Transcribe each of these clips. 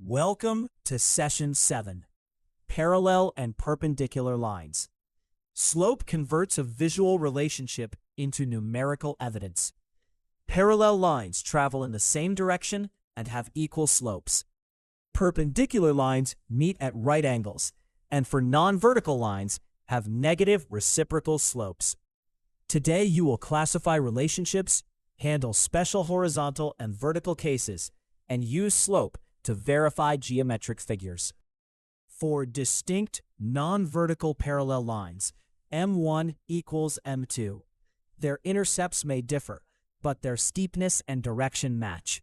Welcome to Session 7, Parallel and Perpendicular Lines. Slope converts a visual relationship into numerical evidence. Parallel lines travel in the same direction and have equal slopes. Perpendicular lines meet at right angles, and for non-vertical lines, have negative reciprocal slopes. Today you will classify relationships, handle special horizontal and vertical cases, and use slope to verify geometric figures. For distinct non-vertical parallel lines, M1 equals M2. Their intercepts may differ, but their steepness and direction match.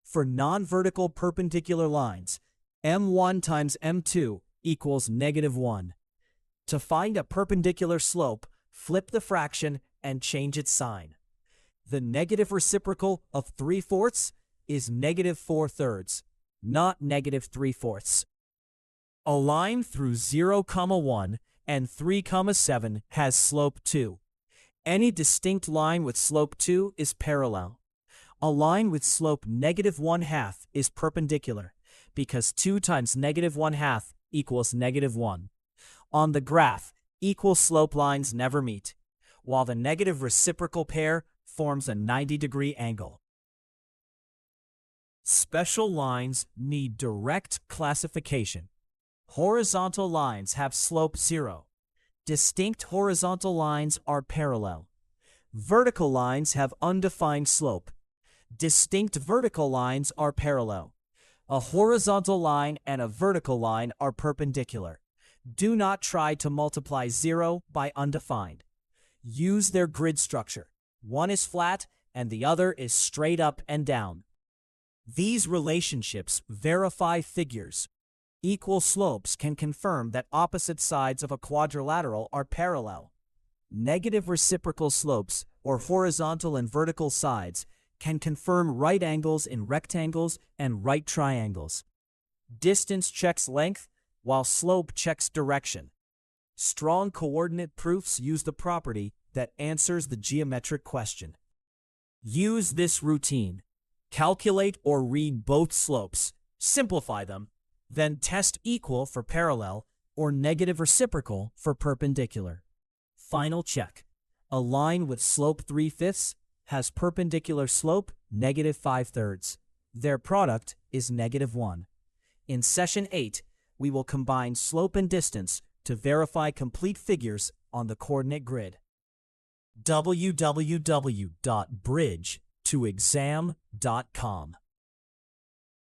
For non-vertical perpendicular lines, M1 times M2 equals -1. To find a perpendicular slope, flip the fraction and change its sign. The negative reciprocal of 3/4 is -4/3, not -3/4. A line through 0, 1 and 3, 7 has slope 2. Any distinct line with slope 2 is parallel. A line with slope -1/2 is perpendicular, because 2 times -1/2 equals -1. On the graph, equal slope lines never meet, while the negative reciprocal pair forms a 90-degree angle. Special lines need direct classification. Horizontal lines have slope 0. Distinct horizontal lines are parallel. Vertical lines have undefined slope. Distinct vertical lines are parallel. A horizontal line and a vertical line are perpendicular. Do not try to multiply 0 by undefined. Use their grid structure. One is flat and the other is straight up and down. These relationships verify figures. Equal slopes can confirm that opposite sides of a quadrilateral are parallel. Negative reciprocal slopes, or horizontal and vertical sides, can confirm right angles in rectangles and right triangles. Distance checks length, while slope checks direction. Strong coordinate proofs use the property that answers the geometric question. Use this routine. Calculate or read both slopes, simplify them, then test equal for parallel or negative reciprocal for perpendicular. Final check. A line with slope 3/5 has perpendicular slope -5/3. Their product is -1. In Session 8, we will combine slope and distance to verify complete figures on the coordinate grid. www.bridgetoexam.com